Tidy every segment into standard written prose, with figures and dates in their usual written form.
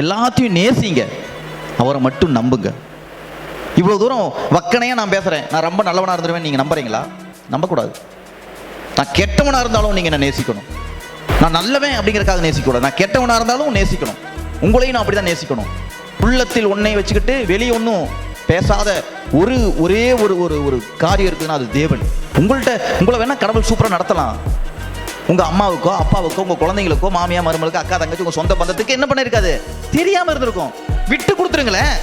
எல்லாத்தையும் நேசிங்க, அவரை மட்டும் நம்புங்க. இவ்வளோ தூரம் வக்கனையாக நான் பேசுகிறேன், நான் ரொம்ப நல்லவனாக இருந்துருவேன், நீங்கள் நம்புறீங்களா? நம்பக்கூடாது. நான் கெட்டவனாக இருந்தாலும் நீங்கள் என்ன நேசிக்கணும். நான் நல்லவன் அப்படிங்கிறக்காக நேசிக்கக்கூடாது. நான் கெட்டவனாக இருந்தாலும் நேசிக்கணும். உங்களையும் நான் அப்படி தான் நேசிக்கணும். உள்ளத்தில் ஒன்றை வச்சுக்கிட்டு வெளியே ஒன்றும் பேசாத ஒரே ஒரு ஒரு ஒரு காரியம் இருக்குதுன்னா அது தேவன். உங்களை வேணால் கடவுள் சூப்பராக நடத்தலாம். உங்கள் அம்மாவுக்கோ அப்பாவுக்கோ உங்கள் குழந்தைங்களுக்கோ மாமியா மருமகளுக்கு அக்கா தங்கச்சி உங்கள் சொந்த பந்தத்துக்கு என்ன பண்ணியிருக்காது, தெரியாமல் இருந்திருக்கும். விட்டு கொடுத்துருங்களேன்.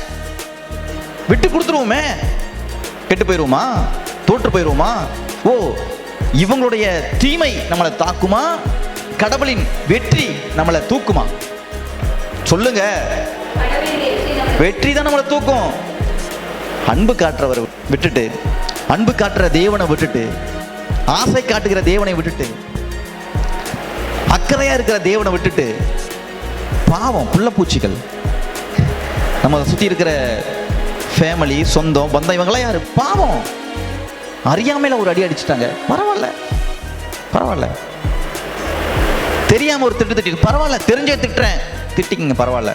விட்டு கொடுத்துருவோமே, கெட்டு போயிடுவோமா? தோற்று போயிடுவோமா? ஓ, இவங்களுடைய தீமை நம்மளை தாக்குமா, கடவுளின் வெற்றி நம்மளை தூக்குமா? சொல்லுங்க. வெற்றி தான் நம்மளை தூக்கும். அன்பு காட்டுறவர் விட்டுட்டு, அன்பு காட்டுற தேவனை விட்டுட்டு, ஆசை காட்டுகிற தேவனை விட்டுட்டு, அக்கறையா இருக்கிற தேவனை விட்டுட்டு, பாவம் புள்ளப்பூச்சிகள் நம்ம சுற்றி இருக்கிற ஃபேமிலி சொந்தம் பந்தம் இவங்களாம் யாரு? பாவம். அறியாமையில ஒரு அடி அடிச்சுட்டாங்க, பரவாயில்ல பரவாயில்ல. தெரியாம ஒரு திட்டு திட்டு, பரவாயில்ல. தெரிஞ்சே திட்டுறேன், திட்டிங்க, பரவாயில்ல.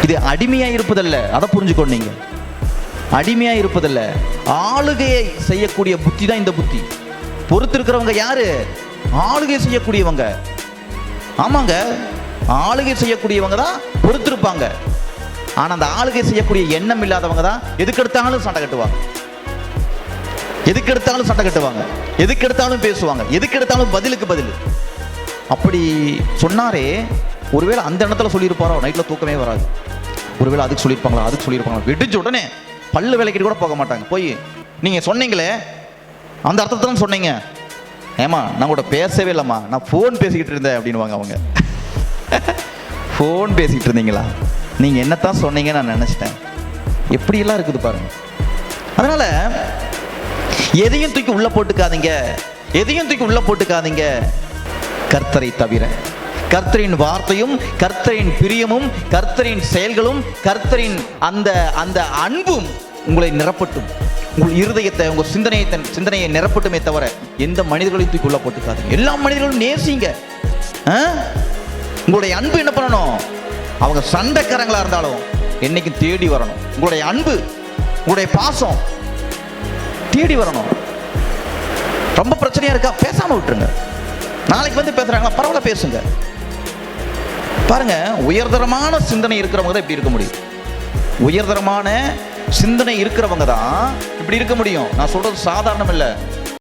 இது அடிமையா இருப்பதல்ல, அதை புரிஞ்சுக்கணும். நீங்க அடிமையா இருப்பதல்ல, ஆளுகையை செய்யக்கூடிய புத்தி தான் இந்த புத்தி. பொறுத்திருக்கிறவங்க யாரு? ஆளுகை செய்யக்கூடியவங்க. ஆமாங்க, ஆளுகை செய்யக்கூடியவங்க தான் பொறுத்திருப்பாங்க. ஆனா அந்த ஆளுகை செய்யக்கூடிய எண்ணம் இல்லாதவங்க தான் எதுக்கெடுத்தாலும் சண்டை கட்டுவாங்க, எதுக்கெடுத்தாலும் சண்டை கட்டுவாங்க, எதுக்கெடுத்தாலும் பேசுவாங்க, எதுக்கெடுத்தாலும் பதிலுக்கு பதில். அப்படி சொன்னாரே, ஒருவேளை அந்த இடத்துல சொல்லியிருப்பாரோ, நைட்டில் தூக்கமே வராது. ஒருவேளை அதுக்கு சொல்லியிருப்பாங்களா, அதுக்கு சொல்லியிருப்பாங்களா, வெடிச்ச உடனே பல்லு விலைக்கிட்டு கூட போக மாட்டாங்க. போய் நீங்கள் சொன்னீங்களே அந்த அர்த்தத்தில் சொன்னீங்க, ஏமா நான் கூட பேசவே இல்லைம்மா, நான் ஃபோன் பேசிக்கிட்டு இருந்தேன் அப்படின்வாங்க அவங்க. ஃபோன் பேசிக்கிட்டு இருந்தீங்களா? நீங்கள் என்னத்தான் சொன்னீங்கன்னு நான் நினச்சிட்டேன். எப்படியெல்லாம் இருக்குது பாருங்க. அதனால் எதையும் தூக்கி உள்ளே போட்டுக்காதீங்க, எதையும் தூக்கி உள்ளே போட்டுக்காதீங்க. கர்த்தரை தவிர, கர்த்தரின் வார்த்தையும் கர்த்தரின் பிரியமும் கர்த்தரின் செயல்களும் கர்த்தரின் அந்த அந்த அன்பும் உங்களை நிரப்பட்டும். உங்கள் இருதயத்தை, உங்கள் சிந்தனையை நிரப்பட்டுமே தவிர எந்த மனிதர்களையும் தூக்கி உள்ள போட்டுக்காதீங்க. எல்லா மனிதர்களும் நேசிங்க. உங்களுடைய அன்பு என்ன பண்ணணும்? அவங்க சண்டைக்காரங்களா இருந்தாலும் என்னைக்கும் தேடி வரணும். உங்களுடைய அன்பு, உங்களுடைய பாசம் தேடி வரணும். ரொம்ப பிரச்சனையா இருக்கா, பேசாம விட்டுருங்க. நாளைக்கு வந்து பேசுறாங்களா, பரவாயில்ல, பேசுங்க. பாருங்க, உயர்தரமான சிந்தனை இருக்கிறவங்க தான் இப்படி இருக்க முடியும். உயர்தரமான சிந்தனை இருக்கிறவங்க தான் இப்படி இருக்க முடியும். நான் சொல்றது சாதாரணம் இல்லை.